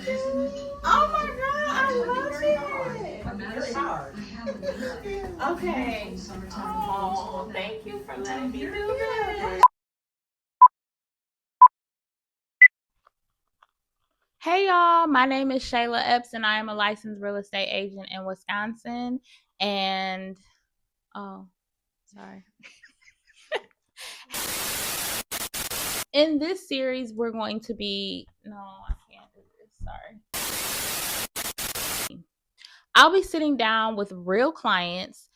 Oh my God, I love it. Very hard. Okay. Oh, thank you for letting me do this. Hey y'all, my name is Shala Epps and I am a licensed real estate agent in Wisconsin. And oh, sorry. In this series, we're going to be I can't do this. Sorry. I'll be sitting down with real clients.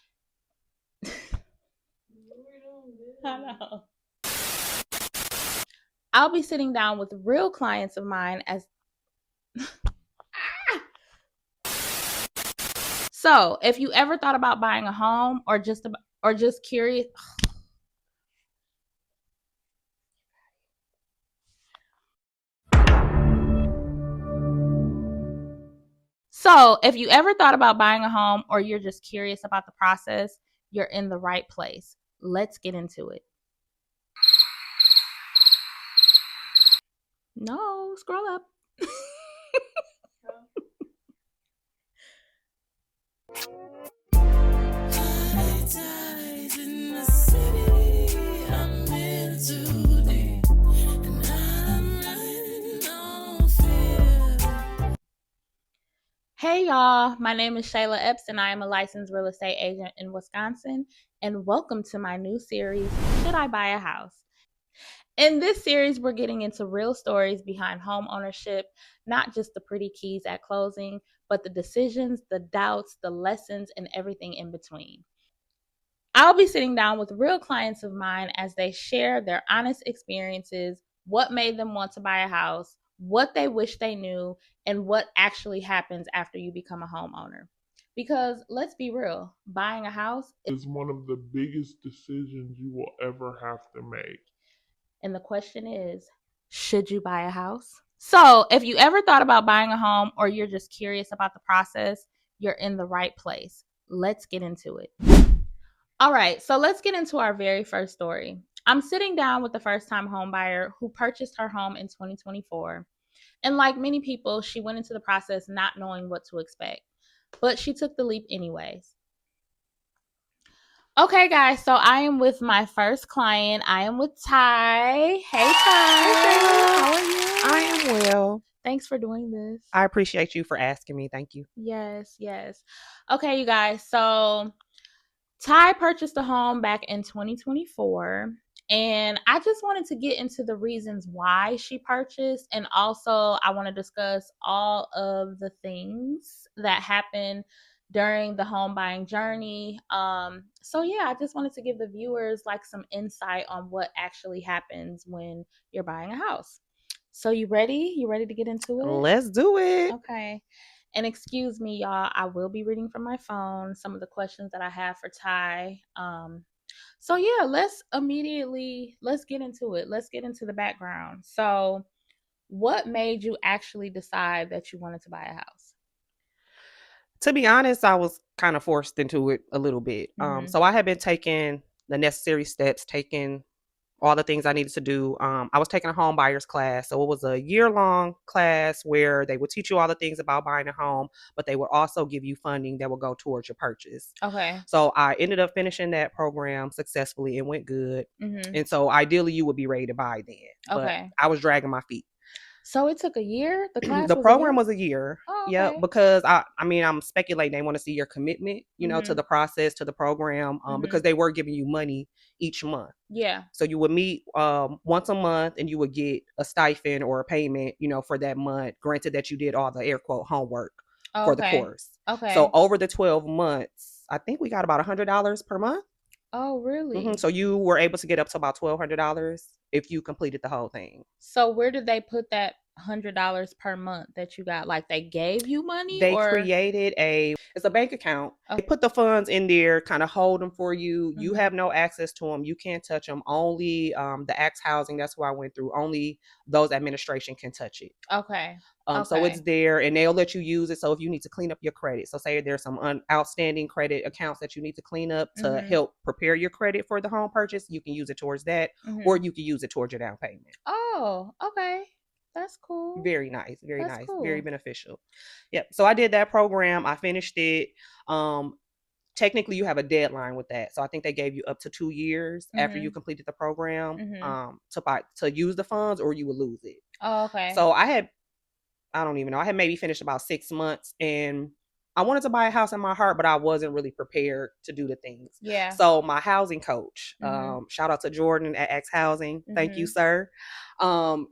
I know. I'll be sitting down with real clients of mine as So, if you ever thought about buying a home or just curious, so if you ever thought about buying a home or you're just curious about the process, you're in the right place. Let's get into it. No, scroll up. Hey y'all, my name is Shala Epps and I am a licensed real estate agent in Wisconsin, and welcome to my new series, Should I Buy a House? In this series, we're getting into real stories behind home ownership, not just the pretty keys at closing, but the decisions, the doubts, the lessons, and everything in between. I'll be sitting down with real clients of mine as they share their honest experiences, what made them want to buy a house, what they wish they knew, and what actually happens after you become a homeowner. Because let's be real, buying a house is one of the biggest decisions you will ever have to make. And the question is, should you buy a house? So, if you ever thought about buying a home or you're just curious about the process, you're in the right place. Let's get into it. All right, so let's get into our very first story. I'm sitting down with the first time home buyer who purchased her home in 2024. And like many people, she went into the process not knowing what to expect, but she took the leap anyways. Okay, guys, so I am with my first client. I am with Ty. Hey, Ty. How are you? I am well. Thanks for doing this. I appreciate you for asking me. Thank you. Yes. Okay, you guys. So Ty purchased a home back in 2024. And I just wanted to get into the reasons why she purchased. And also, I want to discuss all of the things that happened during the home buying journey. So yeah, I just wanted to give the viewers like some insight on what actually happens when you're buying a house. So you ready? You ready to get into it? Let's do it. Okay. And excuse me, y'all, I will be reading from my phone some of the questions that I have for Ty. So yeah, let's get into it. Let's get into the background. So what made you actually decide that you wanted to buy a house? To be honest, I was kind of forced into it a little bit. So I had been taking the necessary steps, taking all the things I needed to do. I was taking a home buyer's class. So it was a year-long class where they would teach you all the things about buying a home, but they would also give you funding that would go towards your purchase. Okay. So I ended up finishing that program successfully and went good. And so ideally you would be ready to buy then. Okay. But I was dragging my feet. So it took a year? The class The was program a year? was a year. Oh, okay. Yeah, because I'm speculating they want to see your commitment, to the process, to the program, because they were giving you money each month. Yeah. So you would meet once a month and you would get a stipend or a payment, for that month, granted that you did all the air quote homework for the course. Okay. So over the 12 months, I think we got about $100 per month. Oh, really? So you were able to get up to about $1,200 if you completed the whole thing. So where did they put that $100 per month that you got? Like they gave you money? They created it's a bank account. Okay. They put the funds in there, kind of hold them for you. You have no access to them. You can't touch them. Only the Axe Housing, that's what I went through. Only those administration can touch it. Okay. So it's there and they'll let you use it. So if you need to clean up your credit, so say there's some outstanding credit accounts that you need to clean up to help prepare your credit for the home purchase, you can use it towards that, or you can use it towards your down payment. Oh, okay. That's cool. Very nice, very That's nice, very cool. beneficial. Yep. So I did that program. I finished it. Technically you have a deadline with that. So I think they gave you up to 2 years after you completed the program to use the funds, or you would lose it. Oh, okay. So I don't even know. I had maybe finished about 6 months, and I wanted to buy a house in my heart, but I wasn't really prepared to do the things. Yeah. So my housing coach, shout out to Jordan at X Housing. Thank you, sir.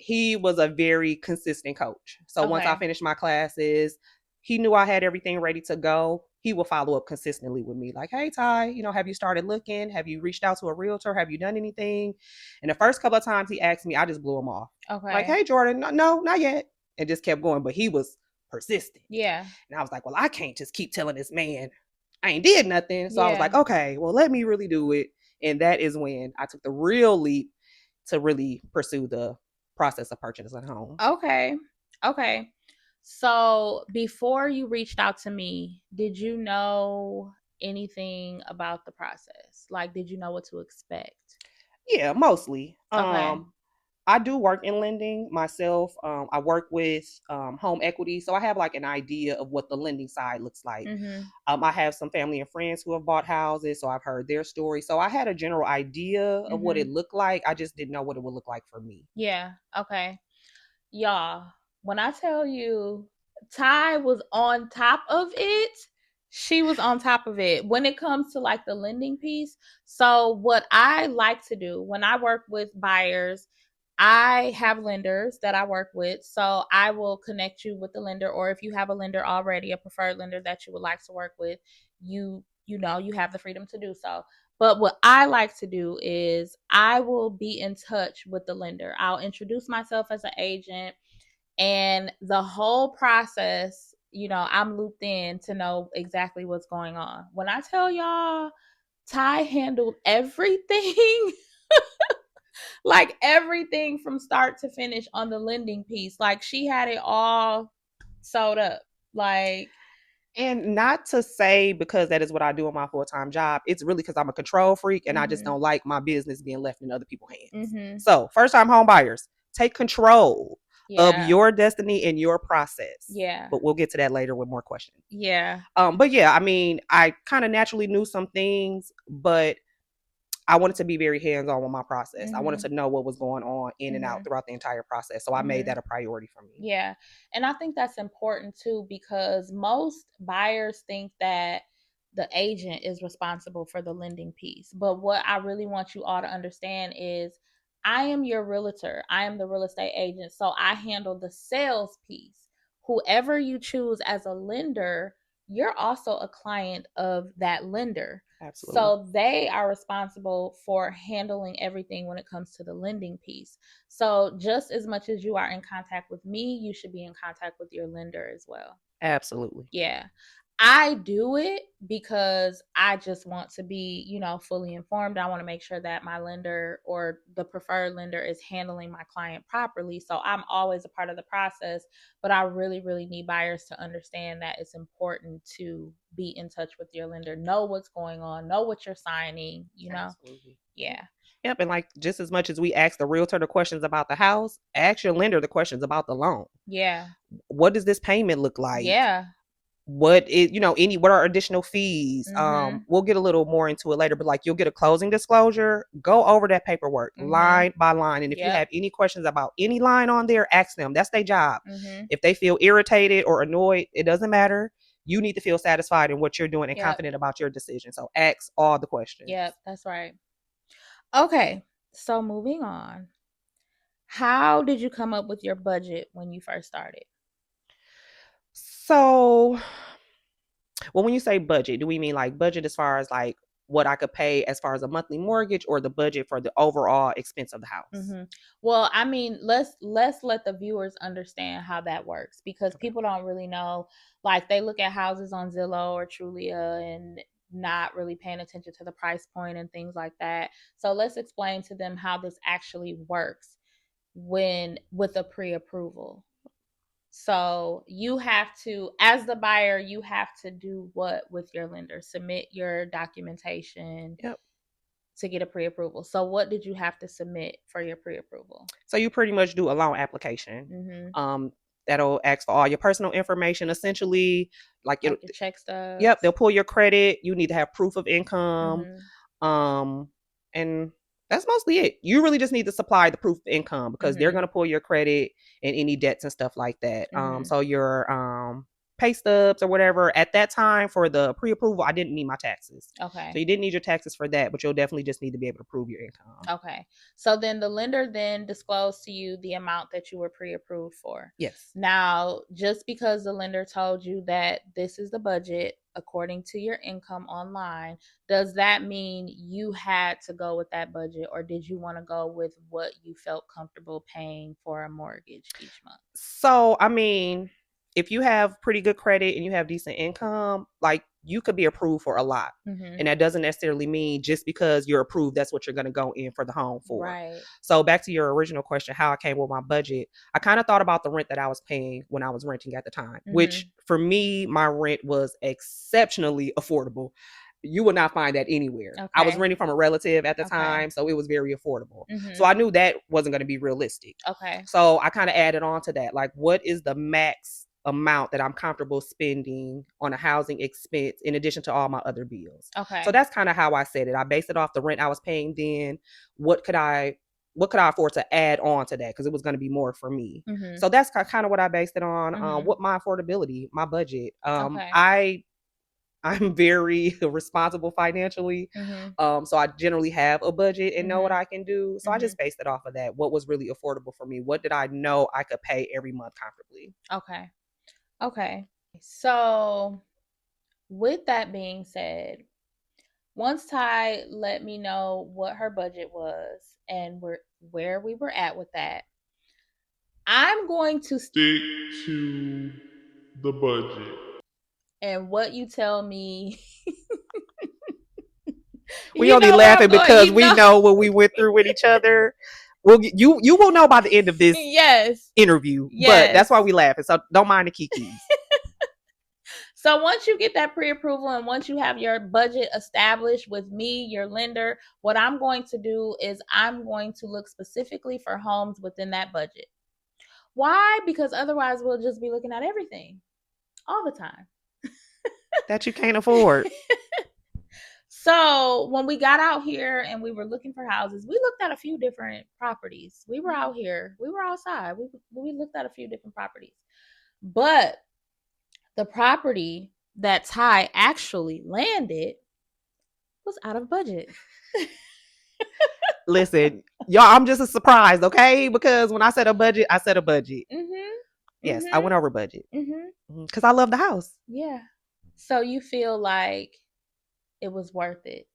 He was a very consistent coach. So once I finished my classes, he knew I had everything ready to go. He will follow up consistently with me, like, "Hey, Ty, have you started looking? Have you reached out to a realtor? Have you done anything?" And the first couple of times he asked me, I just blew him off. Okay. Like, "Hey, Jordan, no, not yet," and just kept going. But he was persistent. Yeah. And I was like, well, I can't just keep telling this man I ain't did nothing. So I was like, okay, well, let me really do it. And that is when I took the real leap to really pursue the process of purchasing a home. Okay. So before you reached out to me, did you know anything about the process? Like, did you know what to expect? Yeah, mostly. Okay. I do work in lending myself. I work with home equity, so I have like an idea of what the lending side looks like. I have some family and friends who have bought houses, so I've heard their story. So I had a general idea of what it looked like. I just didn't know what it would look like for me. Yeah. Okay. Y'all, when I tell you Ty was on top of it, she was on top of it when it comes to like the lending piece. So what I like to do when I work with buyers, I have lenders that I work with. So I will connect you with the lender, or if you have a lender already, a preferred lender that you would like to work with, you have the freedom to do so. But what I like to do is I will be in touch with the lender. I'll introduce myself as an agent, and the whole process, I'm looped in to know exactly what's going on. When I tell y'all, Ty handled everything, like everything from start to finish on the lending piece. Like she had it all sewed up. Like, and not to say because that is what I do in my full-time job. It's really because I'm a control freak and I just don't like my business being left in other people's hands. So first-time home buyers, take control of your destiny and your process. Yeah. But we'll get to that later with more questions. Yeah. But yeah, I mean, I kind of naturally knew some things, but I wanted to be very hands-on with my process. I wanted to know what was going on in and out throughout the entire process. So I made that a priority for me. Yeah. And I think that's important too, because most buyers think that the agent is responsible for the lending piece. But what I really want you all to understand is I am your realtor. I am the real estate agent. So I handle the sales piece. Whoever you choose as a lender, you're also a client of that lender. Absolutely. So they are responsible for handling everything when it comes to the lending piece. So just as much as you are in contact with me, you should be in contact with your lender as well. Absolutely. Yeah. I do it because I just want to be, fully informed. I want to make sure that my lender or the preferred lender is handling my client properly. So I'm always a part of the process, but I really, really need buyers to understand that it's important to be in touch with your lender, know what's going on, know what you're signing, Absolutely. Yeah. Yep. And like just as much as we ask the realtor the questions about the house, ask your lender the questions about the loan. Yeah. What does this payment look like? Yeah. What are additional fees? We'll get a little more into it later, but like you'll get a closing disclosure, go over that paperwork line by line. And if you have any questions about any line on there, ask them. That's their job. If they feel irritated or annoyed, it doesn't matter. You need to feel satisfied in what you're doing and confident about your decision. So ask all the questions. Yep, that's right. Okay, so moving on. How did you come up with your budget when you first started? So, well, when you say budget, do we mean like budget as far as like what I could pay as far as a monthly mortgage, or the budget for the overall expense of the house? Well, I mean, let's let the viewers understand how that works, because people don't really know. Like, they look at houses on Zillow or Trulia and not really paying attention to the price point and things like that. So let's explain to them how this actually works with a pre-approval. So you have to, as the buyer, you have to do what with your lender? Submit your documentation. Yep. to get a pre-approval. So what did you have to submit for your pre-approval? So you pretty much do a loan application. That'll ask for all your personal information, essentially, like your check stubs. Yep, they'll pull your credit. You need to have proof of income. And that's mostly it. You really just need to supply the proof of income because they're going to pull your credit and any debts and stuff like that. So your pay stubs or whatever. At that time for the pre-approval, I didn't need my taxes. Okay. So you didn't need your taxes for that, but you'll definitely just need to be able to prove your income. Okay. So then the lender then disclosed to you the amount that you were pre-approved for. Yes. Now, just because the lender told you that this is the budget according to your income online, does that mean you had to go with that budget, or did you want to go with what you felt comfortable paying for a mortgage each month? So, I mean, if you have pretty good credit and you have decent income, like you could be approved for a lot. And that doesn't necessarily mean just because you're approved, that's what you're going to go in for the home for. Right. So back to your original question, how I came with my budget, I kind of thought about the rent that I was paying when I was renting at the time, which for me, my rent was exceptionally affordable. You would not find that anywhere. Okay. I was renting from a relative at the time, so it was very affordable. So I knew that wasn't going to be realistic. Okay. So I kind of added on to that, like, what is the max amount that I'm comfortable spending on a housing expense in addition to all my other bills? Okay. So that's kind of how I said it. I based it off the rent I was paying then. What could I afford to add on to that? Because it was going to be more for me. So that's kind of what I based it on. What my affordability, my budget. I'm very responsible financially. So I generally have a budget and know what I can do. So I just based it off of that. What was really affordable for me? What did I know I could pay every month comfortably? Okay. So with that being said, once Ty let me know what her budget was and where we were at with that, I'm going to stick to the budget. And what you tell me. We only laughing because we know what we went through with each other. Well, you will know by the end of this interview. But that's why we laughing. So don't mind the kikis. So once you get that pre-approval and once you have your budget established with me, your lender, what I'm going to do is I'm going to look specifically for homes within that budget. Why? Because otherwise we'll just be looking at everything all the time that you can't afford. So when we got out here and we were looking for houses, we looked at a few different properties. We were out here. We were outside. We looked at a few different properties. But the property that Ty actually landed was out of budget. Listen, y'all, I'm just a surprise, okay? Because when I said a budget, I said a budget. Yes, I went over budget. Because I love the house. Yeah. So you feel like it was worth it?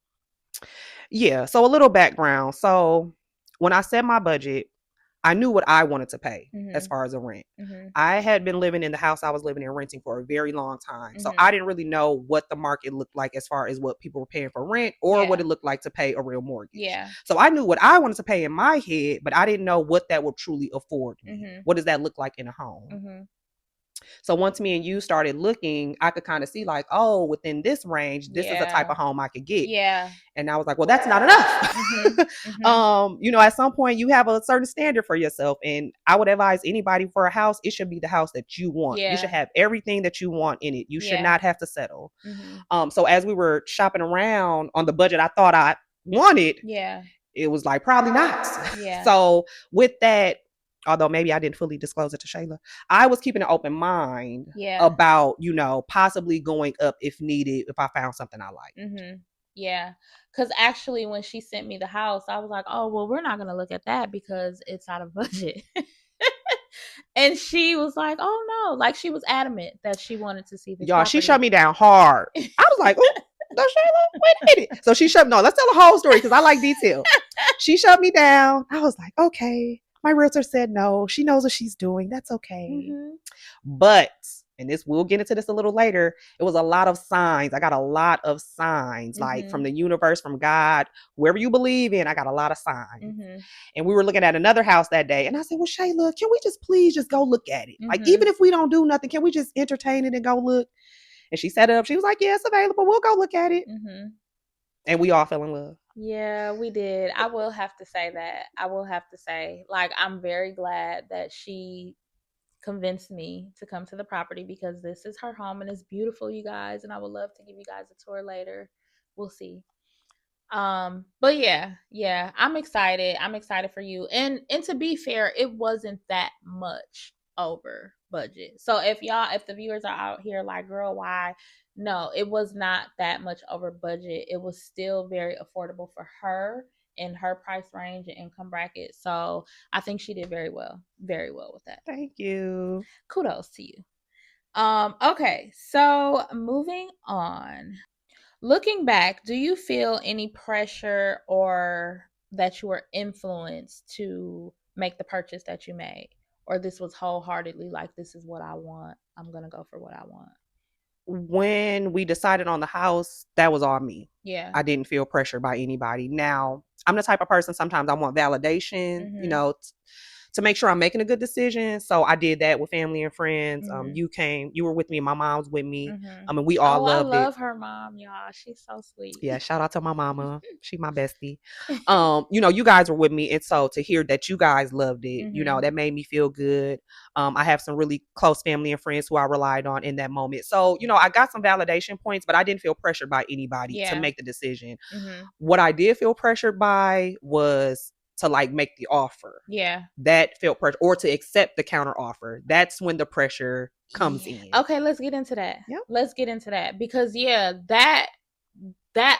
Yeah. So a little background. So when I set my budget, I knew what I wanted to pay as far as a rent. I had been living in the house I was living in renting for a very long time. So I didn't really know what the market looked like as far as what people were paying for rent or what it looked like to pay a real mortgage. Yeah. So I knew what I wanted to pay in my head, but I didn't know what that would truly afford me. What does that look like in a home? So once me and you started looking, I could kind of see like, oh, within this range, this is the type of home I could get. Yeah. And I was like, well, that's not enough. You know, at some point you have a certain standard for yourself. And I would advise anybody for a house, it should be the house that you want. You should have everything that you want in it. You should not have to settle. So as we were shopping around on the budget I thought I wanted, it was like, probably not. So with that, although maybe I didn't fully disclose it to Shayla, I was keeping an open mind about, you know, possibly going up if needed, if I found something I like. Yeah. Because actually when she sent me the house, I was like, oh, well, we're not going to look at that because it's out of budget. And she was like, oh, no. Like she was adamant that she wanted to see the Y'all, she shut me down hard. I was like, oh, no, Shayla, wait a minute. So she shut no, let's tell the whole story because I like detail. She shut me down. I was like, okay. My realtor said no. She knows what she's doing. That's okay. But, and this we'll get into this a little later, it was a lot of signs. I got a lot of signs, like from the universe, from God, whoever you believe in. I got a lot of signs. And we were looking at another house that day. And I said, well, Shayla, can we just please just go look at it? Like, even if we don't do nothing, can we just entertain it and go look? And she set it up. She was like, yeah, it's available. We'll go look at it. And we all fell in love. Yeah, we did. I will have to say that. I will have to say, like, I'm very glad that she convinced me to come to the property because this is her home and it's beautiful, you guys. And I would love to give you guys a tour later. We'll see. But yeah, I'm excited. I'm excited for you. And to be fair, it wasn't that much over budget. So if the viewers are out here like, girl, why? No, it was not that much over budget. It was still very affordable for her in her price range and income bracket. So I think she did very well with that. Thank you. Kudos to you. Okay, so moving on. Looking back, do you feel any pressure or that you were influenced to make the purchase that you made? Or this was wholeheartedly like, this is what I want. I'm going to go for what I want. When we decided on the house, that was all me. Yeah. I didn't feel pressured by anybody. Now, I'm the type of person sometimes I want validation, to make sure I'm making a good decision. So I did that with family and friends. You were with me, my mom's with me. I mean, we all Oh, I loved it. love her mom, y'all. She's so sweet. Yeah, shout out to my mama. She my bestie. You guys were with me, and so to hear that you guys loved it, that made me feel good. I have some really close family and friends who I relied on in that moment. So, I got some validation points, but I didn't feel pressured by anybody to make the decision. What I did feel pressured by was to like make the offer. Yeah. That felt pressure, or to accept the counter offer. That's when the pressure comes in. Okay, let's get into that. Yep. Let's get into that because that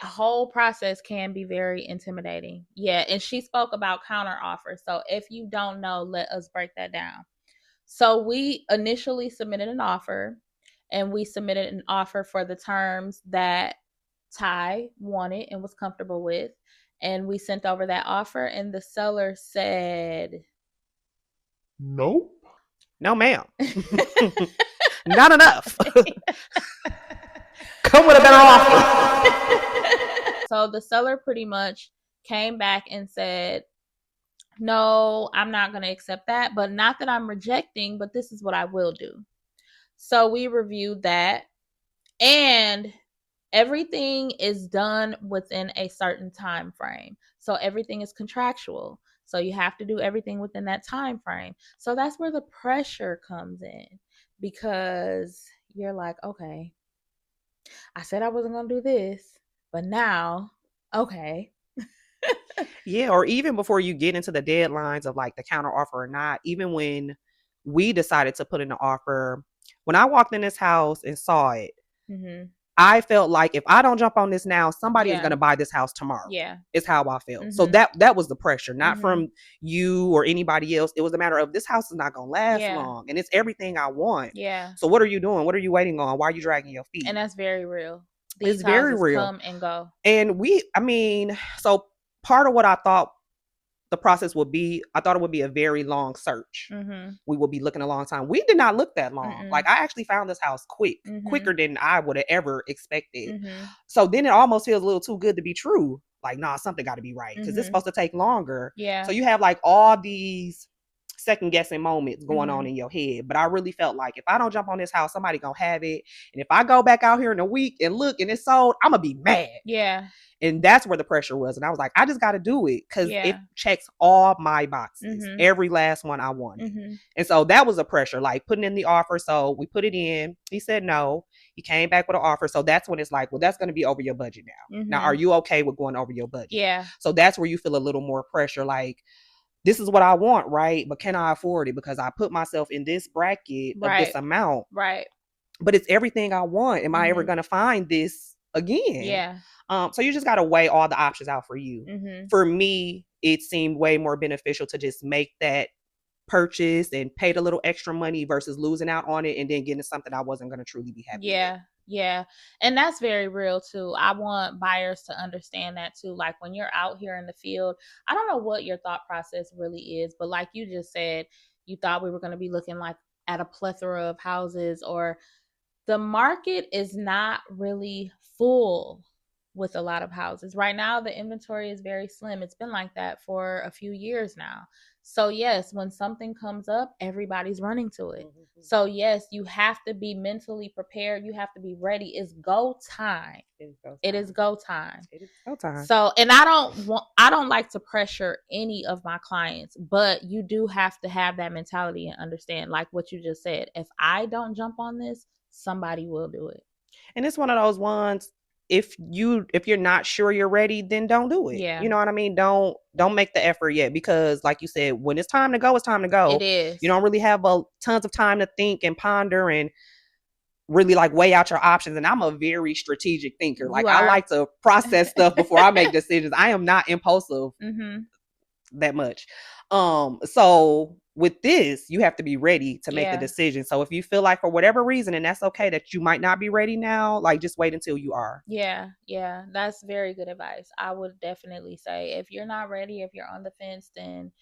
whole process can be very intimidating. Yeah, and she spoke about counter offers. So if you don't know, let us break that down. So we initially submitted an offer, and we submitted an offer for the terms that Ty wanted and was comfortable with. And we sent over that offer, and the seller said, Nope. No, ma'am. Not enough. Come with a better offer. So the seller pretty much came back and said, no, I'm not going to accept that, but not that I'm rejecting, but this is what I will do. So we reviewed that, and everything is done within a certain time frame. So everything is contractual. So you have to do everything within that time frame. So that's where the pressure comes in, because you're like, okay, I said I wasn't going to do this, but now, okay. Yeah, or even before you get into the deadlines of like the counter offer or not, even when we decided to put in an offer, when I walked in this house and saw it, I felt like if I don't jump on this now, somebody is going to buy this house tomorrow. Yeah. It's how I felt. So that was the pressure, not from you or anybody else. It was a matter of, this house is not going to last long, and it's everything I want. Yeah. So what are you doing? What are you waiting on? Why are you dragging your feet? And that's very real. It's very real. Come and go. And so part of what I thought the process would be, I thought it would be a very long search. We would be looking a long time. We did not look that long. Like, I actually found this house quicker than I would have ever expected. So then it almost feels a little too good to be true. Like, nah, something got to be right, because it's supposed to take longer. Yeah. So you have like all these second guessing moments going on in your head. But I really felt like, if I don't jump on this house, somebody gonna have it. And if I go back out here in a week and look and it's sold, I'm gonna be mad. Yeah. And that's where the pressure was. And I was like, I just got to do it, because it checks all my boxes, every last one I wanted. And so that was a pressure, like putting in the offer. So we put it in. He said no. He came back with an offer. So that's when it's like, well, that's going to be over your budget now. Now, are you okay with going over your budget? Yeah. So that's where you feel a little more pressure. Like, this is what I want, right? But can I afford it? Because I put myself in this bracket of this amount. Right. But it's everything I want. Am I ever going to find this again? Yeah. So you just got to weigh all the options out for you. For me, it seemed way more beneficial to just make that purchase and pay the little extra money versus losing out on it and then getting something I wasn't going to truly be happy with. Yeah. And that's very real too. I want buyers to understand that too. Like, when you're out here in the field, I don't know what your thought process really is, but like you just said, you thought we were going to be looking like at a plethora of houses, or the market is not really full with a lot of houses. Right now, the inventory is very slim. It's been like that for a few years now. So yes, when something comes up, everybody's running to it. So yes, you have to be mentally prepared. You have to be ready. It's go time. It is go time. It is go time. So, and I don't like to pressure any of my clients, but you do have to have that mentality and understand, like what you just said. If I don't jump on this, somebody will do it. And it's one of those ones, if you're not sure you're ready, then don't do it. Yeah. You know what I mean? Don't make the effort yet, because like you said, when it's time to go, it's time to go. It is. You don't really have tons of time to think and ponder and really like weigh out your options. And I'm a very strategic thinker. Like I like to process stuff before I make decisions. I am not impulsive that much. So with this, you have to be ready to make the decision. So if you feel like for whatever reason, and that's okay, that you might not be ready now, like just wait until you are. Yeah, that's very good advice. I would definitely say if you're not ready, if you're on the fence, then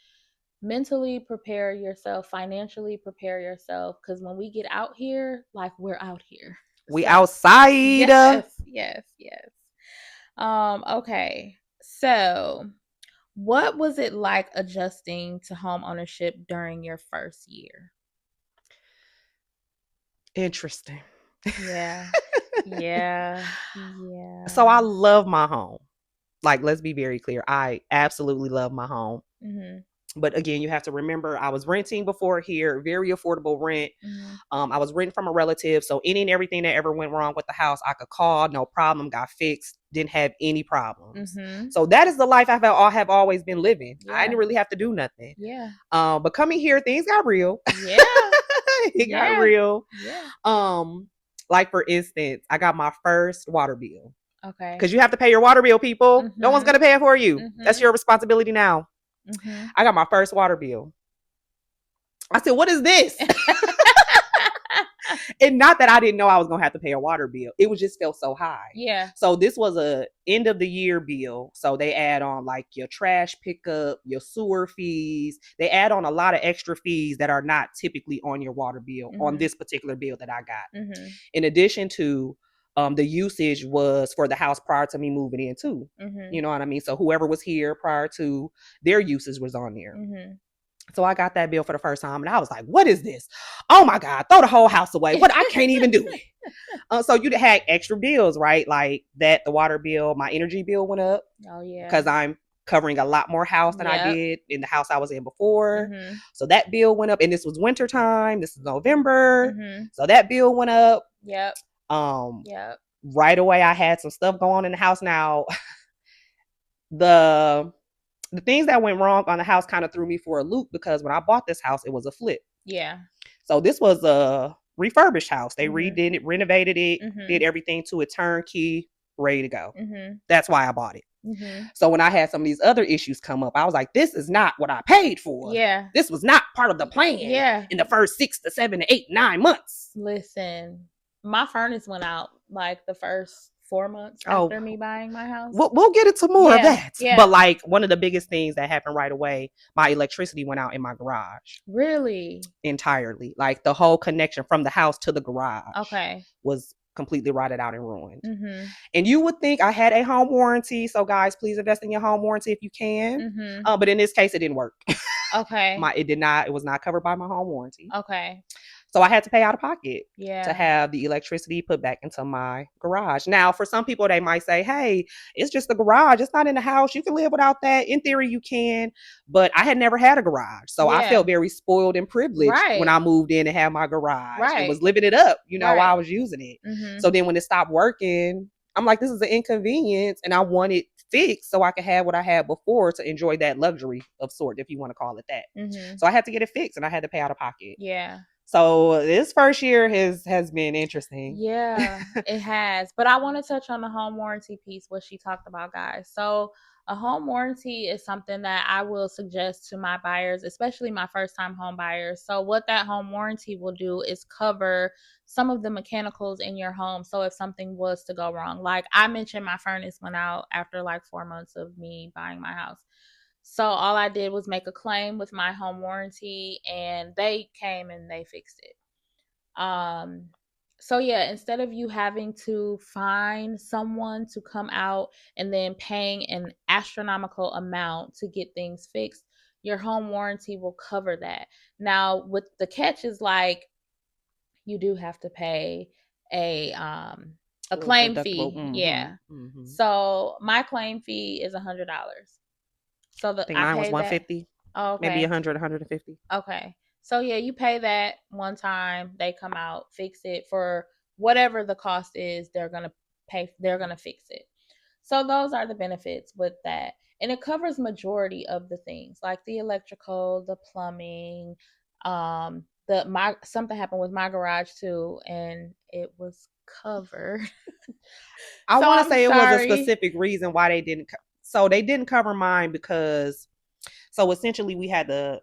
mentally prepare yourself, financially prepare yourself, because when we get out here, like we're out here. We outside. Yes. Okay. So what was it like adjusting to home ownership during your first year? Interesting. Yeah. So I love my home. Like, let's be very clear. I absolutely love my home. But again, you have to remember, I was renting before here, very affordable rent. I was renting from a relative. So any and everything that ever went wrong with the house, I could call, no problem, got fixed, didn't have any problems. So that is the life I have always been living. I didn't really have to do nothing. But coming here, things got real. It got real. Like for instance, I got my first water bill. Okay. Because you have to pay your water bill, people. No one's going to pay it for you. That's your responsibility now. I got my first water bill. I said, what is this? And not that I didn't know I was going to have to pay a water bill. It was just felt so high. Yeah. So this was a end of the year bill. So they add on like your trash pickup, your sewer fees. They add on a lot of extra fees that are not typically on your water bill on this particular bill that I got. In addition to the usage was for the house prior to me moving in too. You know what I mean? So whoever was here prior to their usage was on there. So I got that bill for the first time and I was like, what is this? Oh my God, throw the whole house away. What? I can't even do it. So you had extra bills, right? Like that, the water bill, my energy bill went up. Oh yeah. Because I'm covering a lot more house than I did in the house I was in before. So that bill went up, and this was winter time. This is November. So that bill went up. Right away I had some stuff going on in the house. Now the things that went wrong on the house kind of threw me for a loop, because when I bought this house, it was a flip. So this was a refurbished house. They redid it, renovated it, did everything to it, turnkey, ready to go. That's why I bought it. So when I had some of these other issues come up, I was like, this is not what I paid for. This was not part of the plan in the first 6 to 7 to 8, 9 months. Listen, my furnace went out like the first 4 months after me buying my house. We'll get into more of that. But like one of the biggest things that happened right away, my electricity went out in my garage. Really? Entirely. Like the whole connection from the house to the garage was completely rotted out and ruined. And you would think I had a home warranty. So guys, please invest in your home warranty if you can. But in this case, it didn't work. It was not covered by my home warranty. So I had to pay out of pocket to have the electricity put back into my garage. Now, for some people, they might say, hey, it's just the garage. It's not in the house. You can live without that. In theory, you can. But I had never had a garage. So I felt very spoiled and privileged when I moved in and had my garage. And was living it up, while I was using it. So then when it stopped working, I'm like, this is an inconvenience. And I want it fixed so I could have what I had before to enjoy that luxury of sort, if you want to call it that. So I had to get it fixed and I had to pay out of pocket. So this first year has been interesting. Yeah, it has. But I want to touch on the home warranty piece, what she talked about, guys. So a home warranty is something that I will suggest to my buyers, especially my first time home buyers. So what that home warranty will do is cover some of the mechanicals in your home. So if something was to go wrong, like I mentioned, my furnace went out after like 4 months of me buying my house. So all I did was make a claim with my home warranty and they came and they fixed it. So yeah, instead of you having to find someone to come out and then paying an astronomical amount to get things fixed, your home warranty will cover that. Now, with the catch is like you do have to pay a claim deductible. fee. Yeah. Mm-hmm. So my claim fee is $100. So I think I mine was pay that. 150, Oh, maybe okay. 100, 150. Okay. So yeah, you pay that one time, they come out, fix it for whatever the cost is, they're going to fix it. So those are the benefits with that. And it covers majority of the things, like the electrical, the plumbing, something happened with my garage too and it was covered. I So want to I'm say it was a sorry. specific reason why they didn't. So they didn't cover mine because, so essentially we had to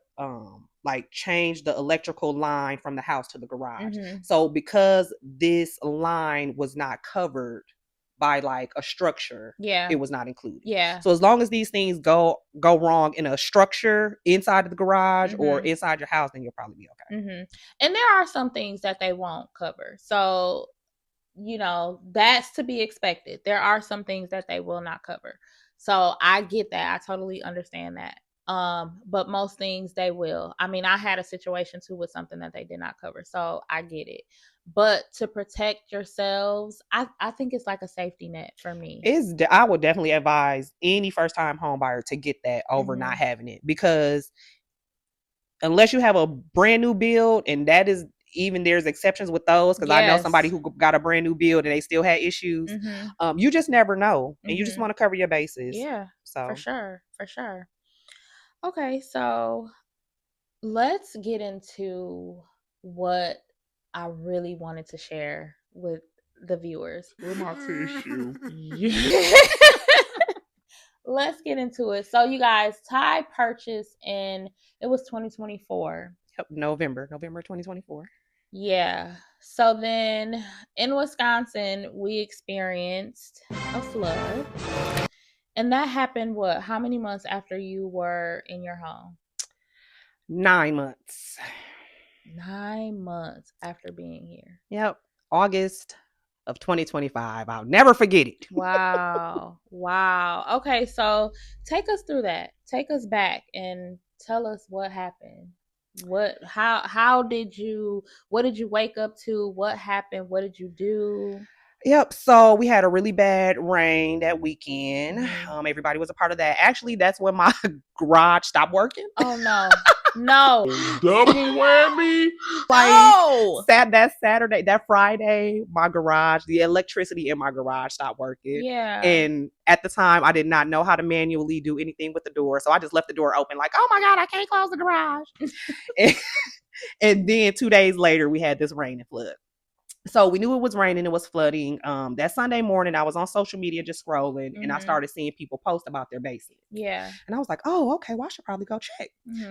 like change the electrical line from the house to the garage. Mm-hmm. So because this line was not covered by like a structure, Yeah. it was not included. Yeah. So as long as these things go wrong in a structure inside of the garage or inside your house, then you'll probably be okay. Mm-hmm. And there are some things that they won't cover. So, you know, that's to be expected. There are some things that they will not cover. So I get that. I totally understand that. But most things they will. I mean, I had a situation too with something that they did not cover. So I get it. But to protect yourselves, I think it's like a safety net for me. I would definitely advise any first time home buyer to get that over not having it, because unless you have a brand new build, and that is, even there's exceptions with those, because I know somebody who got a brand new build and they still had issues. You just never know, and you just want to cover your bases. Yeah, so for sure. Okay, so let's get into what I really wanted to share with the viewers. Where my tissue? Let's get into it. So you guys, Ty purchased in, it was 2024. Yep, November 2024. Yeah. So then in Wisconsin, we experienced a flood. And that happened what? How many months after you were in your home? 9 months. 9 months after being here. Yep. August of 2025. I'll never forget it. Wow. Okay, so take us through that. Take us back and tell us what happened. What did you wake up to? What happened? What did you do? Yep. So we had a really bad rain that weekend. Everybody was a part of that. Actually, that's when my garage stopped working. Oh no. No. Double whammy. Like that Friday, my garage, the electricity in my garage stopped working. Yeah. And at the time, I did not know how to manually do anything with the door. So I just left the door open like, oh my God, I can't close the garage. and then 2 days later, we had this rain and flood. So we knew it was raining, it was flooding. That Sunday morning, I was on social media just scrolling, and I started seeing people post about their basement. Yeah. And I was like, oh, okay, well, I should probably go check.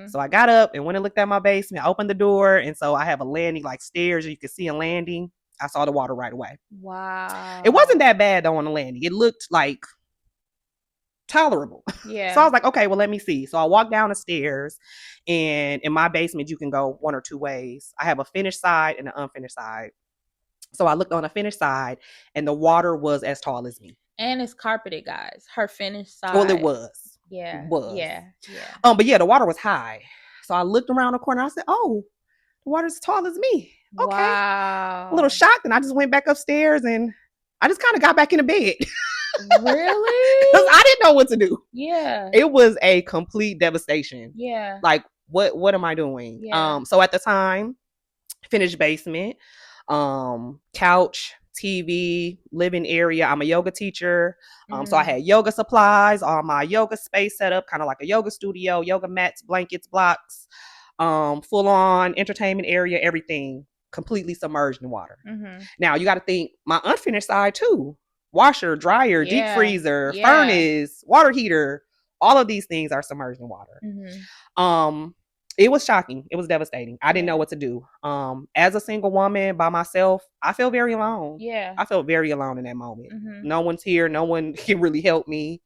So I got up and went and looked at my basement, opened the door, and so I have a landing, like stairs, you can see a landing. I saw the water right away. Wow. It wasn't that bad though on the landing. It looked like tolerable. Yeah. So I was like, okay, well, let me see. So I walked down the stairs, and in my basement, you can go one or two ways. I have a finished side and an unfinished side. So I looked on the finished side, and the water was as tall as me. And it's carpeted, guys. Her finished side. Well, it was. Yeah. It was. Yeah. But yeah, the water was high. So I looked around the corner. I said, "Oh, the water's as tall as me." Okay. Wow. A little shocked, and I just went back upstairs, and I just kind of got back in the bed. Really? Because I didn't know what to do. Yeah. It was a complete devastation. Yeah. Like, what am I doing? Yeah. So at the time, finished basement, couch, TV, living area. I'm a yoga teacher. So I had yoga supplies, all my yoga space set up, kind of like a yoga studio, yoga mats, blankets, blocks, full on entertainment area, everything completely submerged in water. Now you got to think my unfinished side too. Washer, dryer, deep freezer, furnace, water heater, all of these things are submerged in water. It was shocking. It was devastating. I didn't know what to do. As a single woman by myself, I felt very alone. Yeah. I felt very alone in that moment. No one's here. No one can really help me.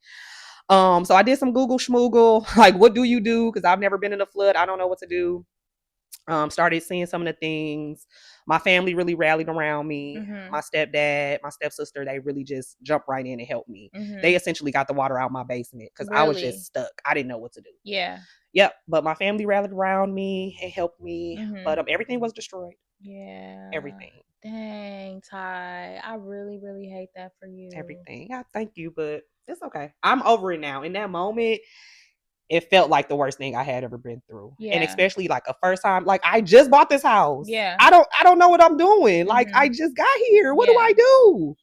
So I did some Google schmoogle, like, what do you do? Because I've never been in a flood. I don't know what to do. Started seeing some of the things. My family really rallied around me. My stepdad, my stepsister, they really just jumped right in and helped me. They essentially got the water out my basement because I was just stuck. I didn't know what to do. Yeah. Yep, but my family rallied around me and helped me. But everything was destroyed. Yeah. Everything. Dang, Ty. I really, really hate that for you. Everything. I thank you, but it's okay. I'm over it now. In that moment, it felt like the worst thing I had ever been through. Yeah. And especially like a first time, like I just bought this house. Yeah. I don't know what I'm doing. Like I just got here. What do I do?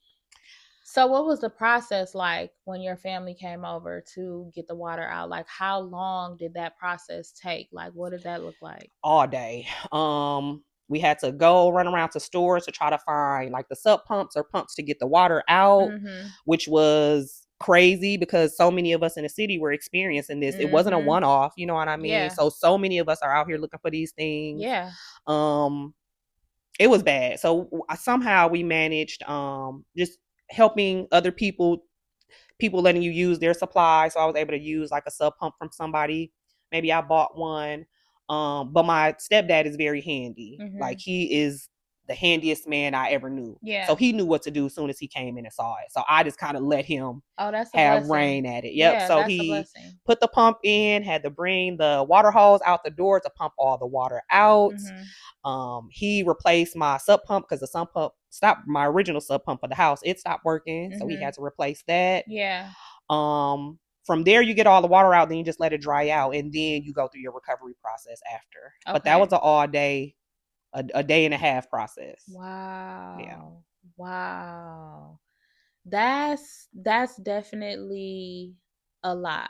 So what was the process like when your family came over to get the water out? Like how long did that process take? Like what did that look like? All day. We had to go run around to stores to try to find like the sub pumps or pumps to get the water out, which was crazy because so many of us in the city were experiencing this. It wasn't a one-off, you know what I mean? Yeah. So many of us are out here looking for these things. Yeah. It was bad. So somehow we managed just helping other people letting you use their supplies. So I was able to use like a sub pump from somebody. Maybe I bought one. But my stepdad is very handy. Like he is the handiest man I ever knew. Yeah. So he knew what to do as soon as he came in and saw it. So I just kind of let him have reign at it. Yep. Yeah, so he put the pump in, had to bring the water hose out the door to pump all the water out. He replaced my sub pump because the sub pump stopped. My original sub pump for the house, it stopped working. So he had to replace that. Yeah. From there, you get all the water out, then you just let it dry out, and then you go through your recovery process after. Okay. But that was an all day, a day and a half process. Wow. Yeah. Wow. That's definitely a lot.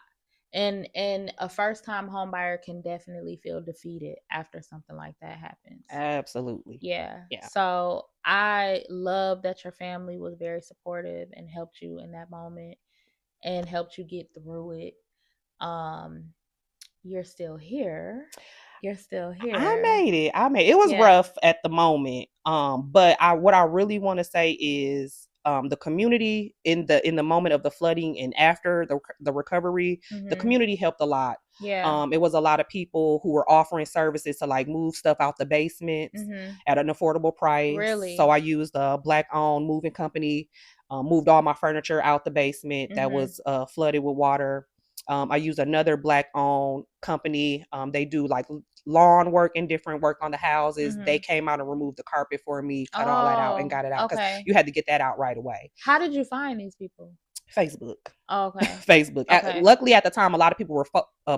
And a first time home buyer can definitely feel defeated after something like that happens. Absolutely. Yeah. So I love that your family was very supportive and helped you in that moment and helped you get through it. You're still here. I made it. It was rough at the moment. But what I really want to say is the community in the moment of the flooding and after the recovery, the community helped a lot. Yeah. It was a lot of people who were offering services to like move stuff out the basements at an affordable price. Really? So I used a Black-owned moving company, moved all my furniture out the basement that was flooded with water. I use another Black-owned company. They do like lawn work and different work on the houses. They came out and removed the carpet for me, cut all that out and got it out because you had to get that out right away. How did you find these people? Facebook. Oh, okay. Facebook. Okay. Luckily, at the time, a lot of people were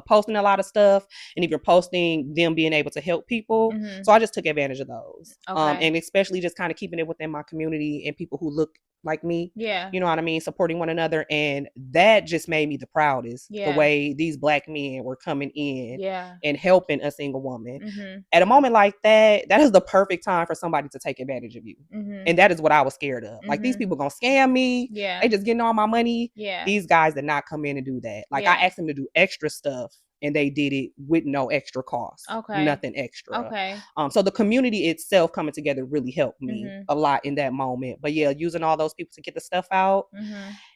posting a lot of stuff, and even posting them being able to help people. So I just took advantage of those. Okay. And especially just kind of keeping it within my community and people who look like me. Yeah. You know what I mean? Supporting one another. And that just made me the proudest. Yeah. The way these Black men were coming in and helping a single woman. At a moment like that is the perfect time for somebody to take advantage of you. And that is what I was scared of. Like, these people gonna scam me. Yeah. They just getting all my money. Yeah. These guys did not come in and do that. Like, I asked them to do extra stuff, and they did it with no extra cost. Okay. Nothing extra. Okay. So the community itself coming together really helped me a lot in that moment. But yeah, using all those people to get the stuff out.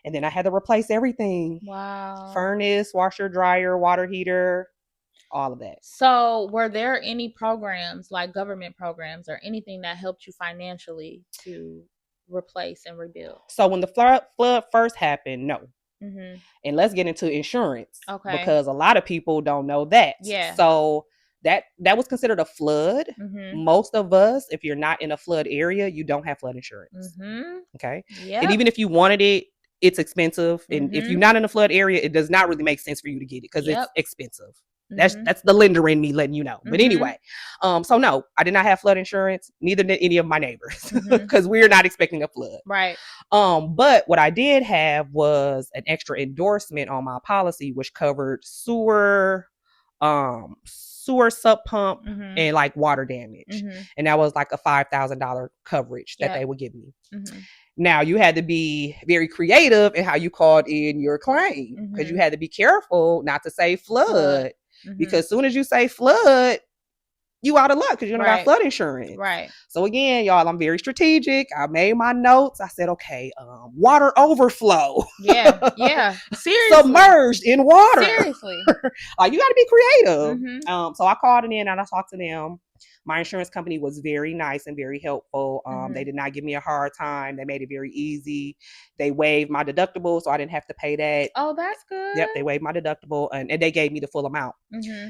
And then I had to replace everything. Wow. Furnace, washer, dryer, water heater, all of that. So were there any programs, like government programs or anything that helped you financially to replace and rebuild? So when the flood first happened, no. And let's get into insurance. Okay. Because a lot of people don't know that. Yeah. So that was considered a flood. Most of us, if you're not in a flood area, you don't have flood insurance. Okay. Yeah. And even if you wanted it, it's expensive. And if you're not in a flood area, it does not really make sense for you to get it because it's expensive. That's the lender in me letting you know. But anyway, so no, I did not have flood insurance. Neither did any of my neighbors because we're not expecting a flood. Right. But what I did have was an extra endorsement on my policy, which covered sewer sub pump and like water damage. And that was like a $5,000 coverage that they would give me. Now, you had to be very creative in how you called in your claim because you had to be careful not to say flood. Because as soon as you say flood, you out of luck because you don't got flood insurance. Right. So again, y'all, I'm very strategic. I made my notes. I said, okay, water overflow. Yeah. Yeah. Seriously. Submerged in water. Seriously. Like, you got to be creative. So I called it in and I talked to them. My insurance company was very nice and very helpful. They did not give me a hard time. They made it very easy. They waived my deductible, so I didn't have to pay that. Oh, that's good. Yep, they waived my deductible, and they gave me the full amount.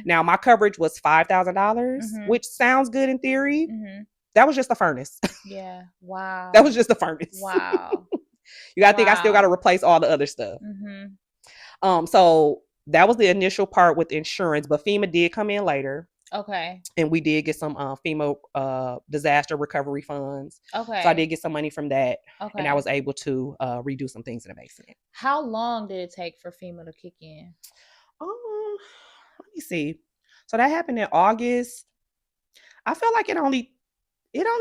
Now, my coverage was $5,000, which sounds good in theory. That was just the furnace. Yeah. Wow. That was just the furnace. Wow. You got to think I still got to replace all the other stuff. So that was the initial part with insurance, but FEMA did come in later. Okay. And we did get some FEMA disaster recovery funds. Okay. So I did get some money from that. Okay. And I was able to redo some things in the basement. How long did it take for FEMA to kick in? Let me see. So that happened in August. I feel like it only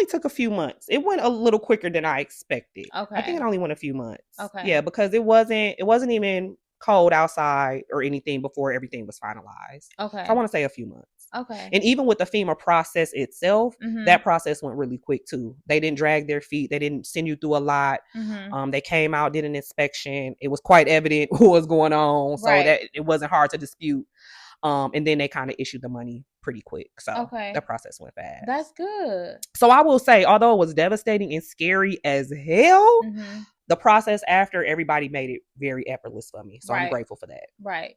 took a few months. It went a little quicker than I expected. Okay. I think it only went a few months. Okay. Yeah, because it wasn't even cold outside or anything before everything was finalized. Okay. So I want to say a few months. Okay. And even with the FEMA process itself, that process went really quick too. They didn't drag their feet. They didn't send you through a lot. They came out, did an inspection. It was quite evident what was going on, so that it wasn't hard to dispute. And then they kind of issued the money pretty quick. So that process went fast. That's good. So I will say, although it was devastating and scary as hell, the process after, everybody made it very effortless for me. So I'm grateful for that. Right.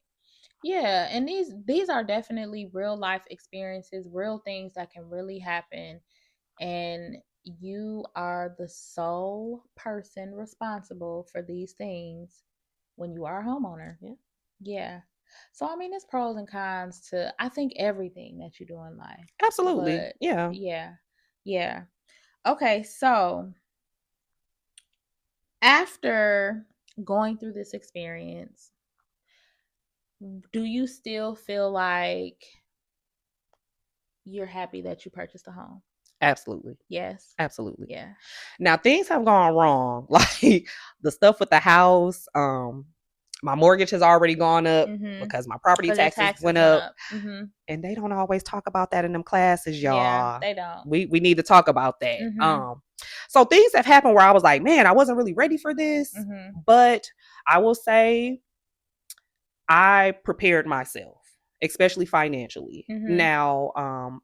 Yeah, and these are definitely real life experiences, real things that can really happen, and you are the sole person responsible for these things when you are a homeowner. Yeah. So I mean, there's pros and cons to, I think, everything that you do in life. Absolutely. But yeah. Okay, so after going through this experience, do you still feel like you're happy that you purchased a home? Absolutely. Yes. Absolutely. Yeah. Now things have gone wrong. Like the stuff with the house, my mortgage has already gone up because my property taxes went up. And they don't always talk about that in them classes, y'all. Yeah, they don't. We need to talk about that. So things have happened where I was like, man, I wasn't really ready for this. But I will say I prepared myself, especially financially. Now,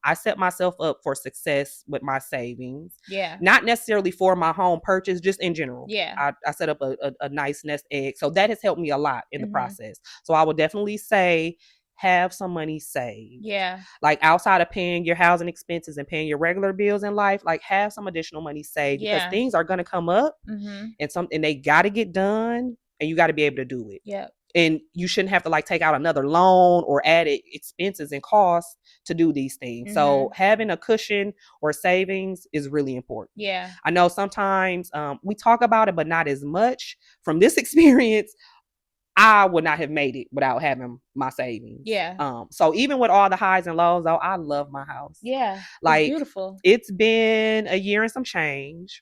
I set myself up for success with my savings. Yeah. Not necessarily for my home purchase, just in general. Yeah. I set up a nice nest egg. So that has helped me a lot in the process. So I would definitely say have some money saved. Yeah. Like outside of paying your housing expenses and paying your regular bills in life, like have some additional money saved because things are going to come up and they got to get done and you got to be able to do it. Yep. And you shouldn't have to like take out another loan or added expenses and costs to do these things. So having a cushion or savings is really important. Yeah. I know sometimes we talk about it, but not as much. From this experience, I would not have made it without having my savings. Yeah. So even with all the highs and lows, though, I love my house. Yeah. Like, it's beautiful. It's been a year and some change.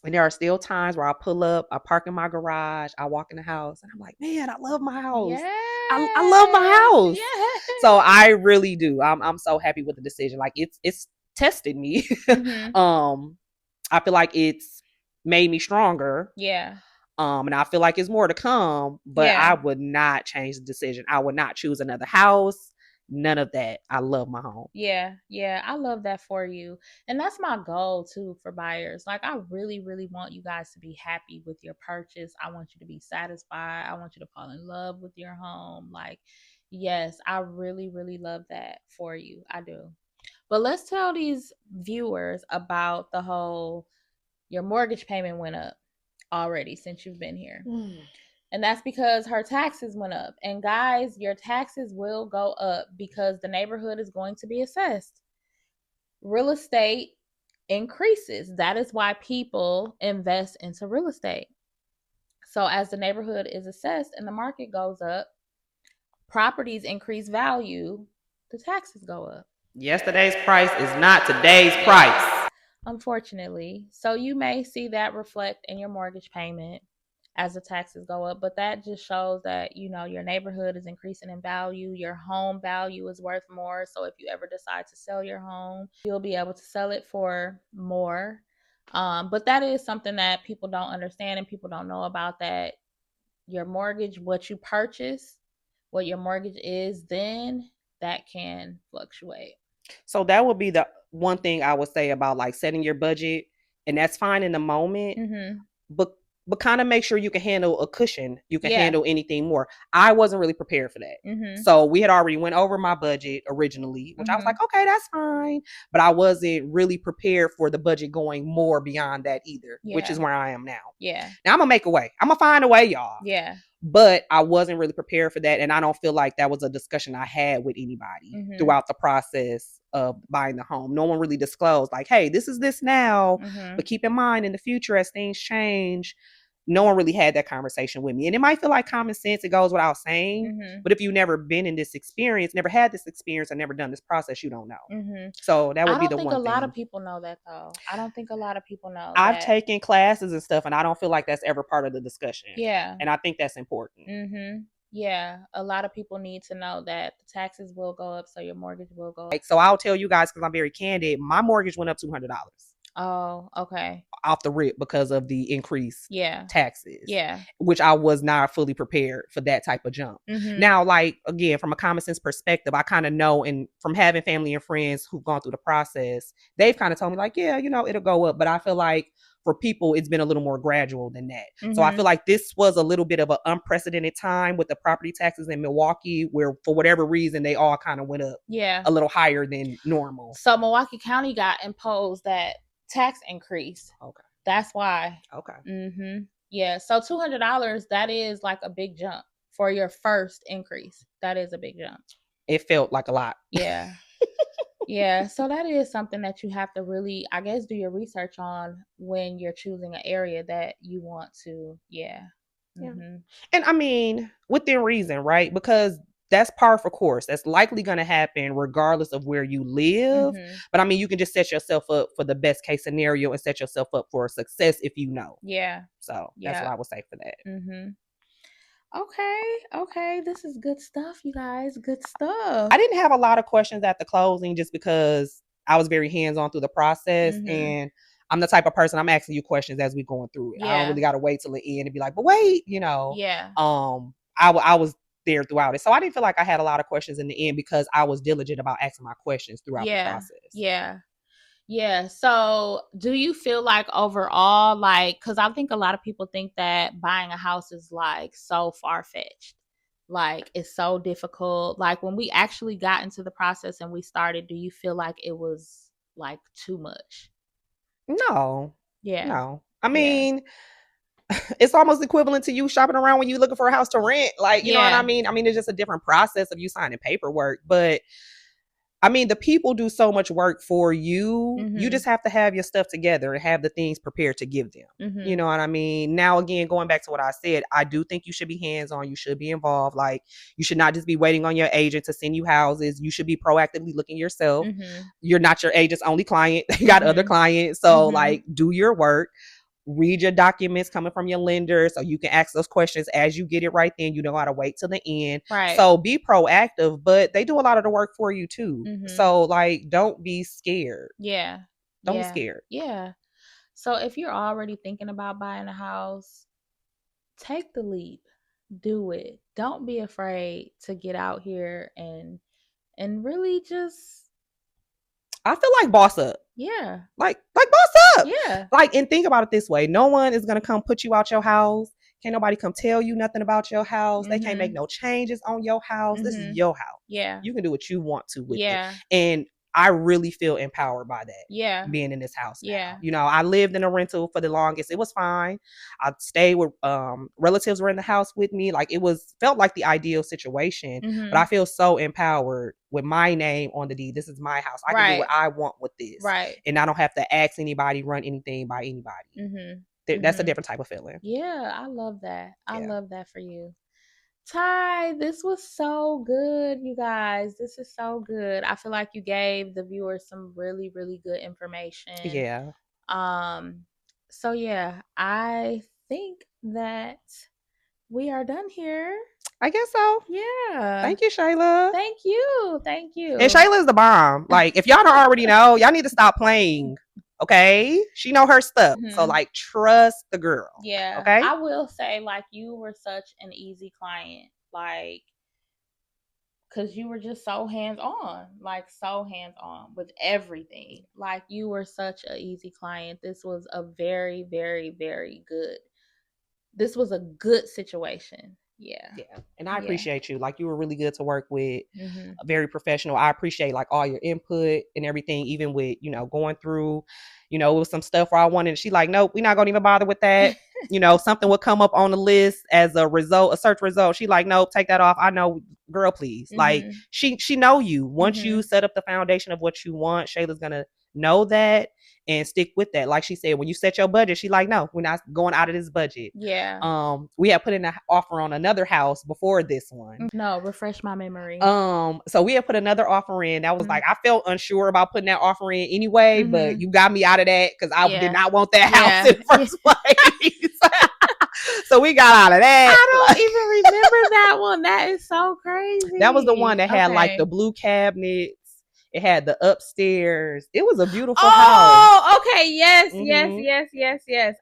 And there are still times where I pull up, I park in my garage, I walk in the house, and I'm like, man, I love my house. Yeah. I love my house. Yes. So I really do. I'm so happy with the decision. Like it's tested me. I feel like it's made me stronger. Yeah. And I feel like it's more to come, but I would not change the decision. I would not choose another house. None of that. I love my home. Yeah. I love that for you. And that's my goal too for buyers. Like I really, really want you guys to be happy with your purchase. I want you to be satisfied. I want you to fall in love with your home. Like, yes, I really, really love that for you. I do. But let's tell these viewers about the whole, your mortgage payment went up already since you've been here. And that's because her taxes went up. And guys, your taxes will go up because the neighborhood is going to be assessed. Real estate increases. That is why people invest into real estate. So as the neighborhood is assessed and the market goes up, properties increase value, the taxes go up. Yesterday's price is not today's price. Unfortunately. So you may see that reflect in your mortgage payment as the taxes go up, but that just shows that, you know, your neighborhood is increasing in value, your home value is worth more. So if you ever decide to sell your home, you'll be able to sell it for more. But that is something that people don't understand and people don't know about, that your mortgage, what you purchase, what your mortgage is, then that can fluctuate. So that would be the one thing I would say about like setting your budget, and that's fine in the moment, but kind of make sure you can handle a cushion. You can handle anything more. I wasn't really prepared for that. So we had already went over my budget originally, which I was like, okay, that's fine. But I wasn't really prepared for the budget going more beyond that either, which is where I am now. Now I'm gonna make a way. I'm gonna find a way, y'all. But I wasn't really prepared for that. And I don't feel like that was a discussion I had with anybody throughout the process of buying the home. No one really disclosed like, hey, this is this now, but keep in mind in the future as things change. No one really had that conversation with me. And it might feel like common sense, it goes without saying, but if you've never been in this experience, never had this experience, or never done this process, you don't know. So that would be the one thing. I don't think a lot of people know that though. I don't think a lot of people know. I've taken classes and stuff, and I don't feel like that's ever part of the discussion. And I think that's important. Yeah, a lot of people need to know that the taxes will go up, so your mortgage will go up. So I'll tell you guys, because I'm very candid, my mortgage went up $200. Oh, okay. Off the rip because of the increased taxes. Yeah. Which I was not fully prepared for that type of jump. Now, like, again, from a common sense perspective, I kind of know, and from having family and friends who've gone through the process, they've kind of told me like, yeah, you know, it'll go up. But I feel like for people, it's been a little more gradual than that. So I feel like this was a little bit of an unprecedented time with the property taxes in Milwaukee, where for whatever reason, they all kind of went up a little higher than normal. So Milwaukee County got imposed that tax increase. Okay. That's why. Okay. Yeah. So $200, that is like a big jump for your first increase. That is a big jump. It felt like a lot. Yeah. Yeah. So that is something that you have to really, I guess, do your research on when you're choosing an area that you want to. Yeah. And I mean, within reason, right? Because that's par for course. That's likely going to happen regardless of where you live. But I mean, you can just set yourself up for the best case scenario and set yourself up for success if you know. Yeah. So that's what I would say for that. Okay. This is good stuff, you guys. Good stuff. I didn't have a lot of questions at the closing just because I was very hands-on through the process. And I'm the type of person, I'm asking you questions as we're going through it. I don't really got to wait till the end and be like, but wait, you know. I was there throughout it. So I didn't feel like I had a lot of questions in the end because I was diligent about asking my questions throughout the process. Yeah. So do you feel like overall, like, because I think a lot of people think that buying a house is like so far-fetched. Like it's so difficult. Like when we actually got into the process and we started, do you feel like it was like too much? No. Yeah. No. I mean, it's almost equivalent to you shopping around when you're looking for a house to rent. Like, you know what I mean? I mean, it's just a different process of you signing paperwork. But I mean, the people do so much work for you. You just have to have your stuff together and have the things prepared to give them. You know what I mean? Now, again, going back to what I said, I do think you should be hands-on. You should be involved. Like, you should not just be waiting on your agent to send you houses. You should be proactively looking yourself. You're not your agent's only client. You got other clients. So, like, do your work. Read your documents coming from your lender so you can ask those questions as you get it right then. You don't got to wait till the end. So be proactive, but they do a lot of the work for you too. So like, don't be scared. Don't be scared. So if you're already thinking about buying a house, take the leap. Do it. Don't be afraid to get out here and really just, I feel like boss up. Like boss up. Like, and think about it this way. No one is going to come put you out your house. Can't nobody come tell you nothing about your house. They can't make no changes on your house. This is your house. You can do what you want to with it. And I really feel empowered by that. Being in this house now. You know, I lived in a rental for the longest. It was fine. I stayed with relatives were in the house with me. Like, it felt like the ideal situation. But I feel so empowered with my name on the deed. This is my house. I can do what I want with this. And I don't have to ask anybody, run anything by anybody. That's a different type of feeling. I love that. I love that for you. Ty, this was so good, you guys. This is so good. I feel like you gave the viewers some really, really good information. So yeah, I think that we are done here. I guess so. Yeah. Thank you, Shayla. Thank you. And Shayla's the bomb. Like, if y'all don't already know, y'all need to stop playing. Okay, she know her stuff. So like, trust the girl. Okay, I will say, like, you were such an easy client. Like, because you were just so hands-on, like so hands-on with everything. Like you were such an easy client. This was a very, very, very good. This was a good situation. Yeah. And I appreciate you. Like, you were really good to work with. Mm-hmm. Very professional. I appreciate like all your input and everything, even with, going through, it was some stuff where I wanted, she like, nope, we're not gonna even bother with that. Something would come up on the list as a result, a search result. She like, nope, take that off. I know, girl, please. Like, she know you. Once you set up the foundation of what you want, Shayla's gonna know that and stick with that. Like she said, when you set your budget, she like, no, we're not going out of this budget. Yeah. We had put in an offer on another house before this one. No, refresh my memory. So we had put another offer in. That was like, I felt unsure about putting that offer in anyway, but you got me out of that because I did not want that house in the first place. So we got out of that. I don't even remember that one. That is so crazy. That was the one that had like the blue cabinets. It had the upstairs. It was a beautiful house. Oh, okay. Yes.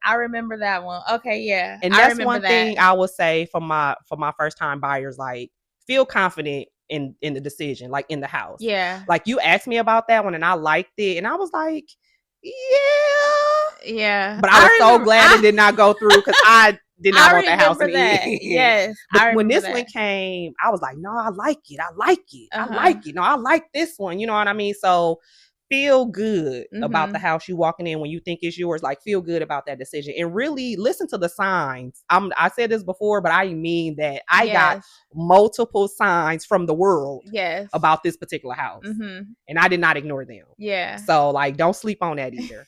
I remember that one. Okay, yeah. And that's one thing I would say for my first time buyers, like, feel confident in the decision, like in the house. Yeah. Like, you asked me about that one and I liked it. And I was like, yeah. But I was so glad it did not go through because I did not want that house in the end. Yes. But when this one came, I was like, no, I like it. I like it. No, I like this one. You know what I mean? So feel good about the house you walking in when you think it's yours. Like, feel good about that decision and really listen to the signs. I said this before, but I mean that I got multiple signs from the world about this particular house. And I did not ignore them. Yeah. So, like, don't sleep on that either.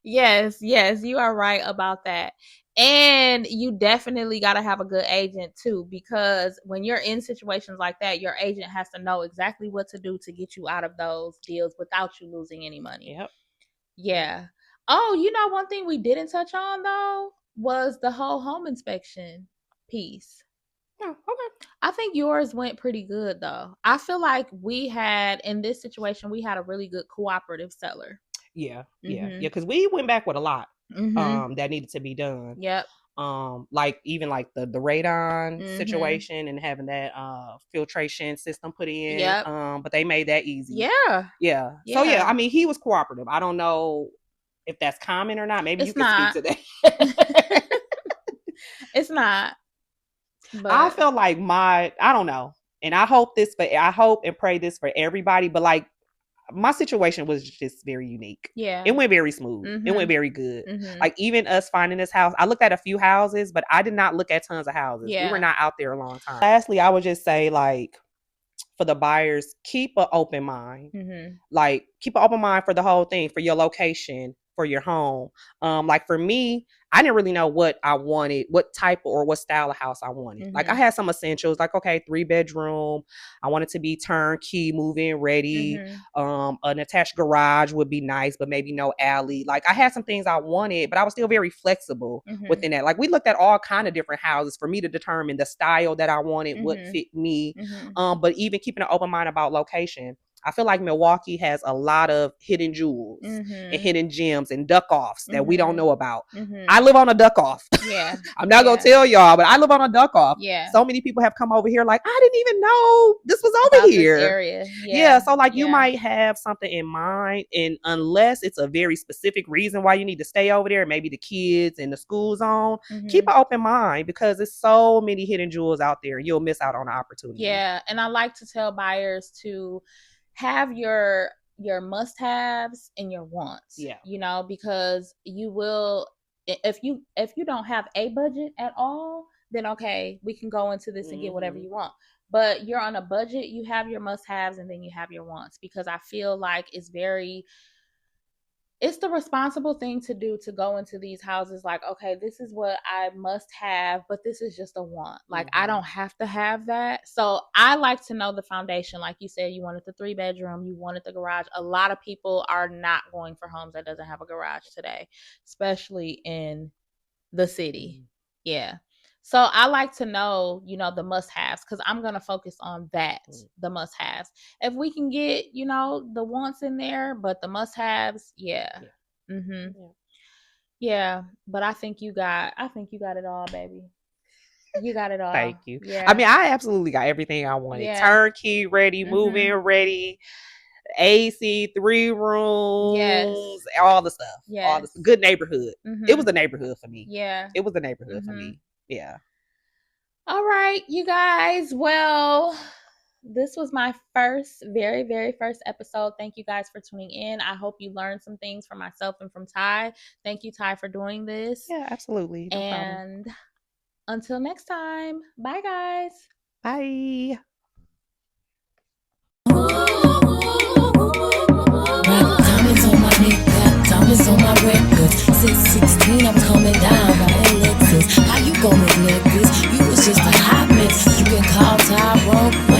Yes, you are right about that. And you definitely got to have a good agent too, because when you're in situations like that, your agent has to know exactly what to do to get you out of those deals without you losing any money. Yep. Yeah. Oh, one thing we didn't touch on though was the whole home inspection piece. Oh, okay. I think yours went pretty good though. I feel like in this situation, we had a really good cooperative seller. Yeah. Because we went back with a lot that needed to be done. Yep. Like even like the radon situation and having that filtration system put in. Yep. But they made that easy. Yeah. So yeah, I mean, he was cooperative. I don't know if that's common or not. Maybe you can speak to that. It's not. But I feel like I don't know, and I hope and pray this for everybody. But like, my situation was just very unique. Yeah. It went very smooth. It went very good. Like, even us finding this house, I looked at a few houses, but I did not look at tons of houses. Yeah. We were not out there a long time. Lastly, I would just say, like, for the buyers, keep an open mind. Like, keep an open mind for the whole thing, for your location, for your home. Like, for me, I didn't really know what I wanted, what type or what style of house I wanted. Like, I had some essentials, like, okay, 3-bedroom. I wanted to be turnkey, move-in ready. An attached garage would be nice, but maybe no alley. Like, I had some things I wanted, but I was still very flexible within that. Like, we looked at all kind of different houses for me to determine the style that I wanted, what fit me. But even keeping an open mind about location. I feel like Milwaukee has a lot of hidden jewels and hidden gems and duck offs that we don't know about. I live on a duck off. Yeah. I'm not going to tell y'all, but I live on a duck off. Yeah. So many people have come over here like, I didn't even know this was over here. This area. Yeah. So like, you might have something in mind, and unless it's a very specific reason why you need to stay over there, maybe the kids and the school zone, keep an open mind, because there's so many hidden jewels out there. You'll miss out on the opportunity. Yeah. And I like to tell buyers to have your must-haves and your wants. Yeah. Because you will, if you don't have a budget at all, then okay, we can go into this and get whatever you want. But you're on a budget, you have your must-haves and then you have your wants, because I feel like it's the responsible thing to do, to go into these houses like, okay, this is what I must have, but this is just a want. Like, I don't have to have that. So I like to know the foundation. Like you said, you wanted the 3-bedroom, you wanted the garage. A lot of people are not going for homes that doesn't have a garage today, especially in the city. Yeah. So I like to know, the must-haves, because I'm going to focus on that, the must-haves. If we can get, the wants in there, but the must-haves, yeah. Yeah. But I think you got it all, baby. You got it all. Thank you. Yeah. I mean, I absolutely got everything I wanted. Yeah. Turnkey ready, move-in ready, AC, 3 rooms, Yes. all the stuff. Yes. All the good neighborhood. It was a neighborhood for me. Yeah. It was a neighborhood for me. Yeah. All right, you guys. Well, this was my very, very first episode. Thank you guys for tuning in. I hope you learned some things from myself and from Ty. Thank you, Ty, for doing this. Yeah, absolutely. No and problem. Until next time, bye, guys. Bye. Diamonds on my neck, got diamonds on my records. Since 16, I'm coming down by Alexis. How you gonna neglect this? You was just a hot mess. You can call Tyrone.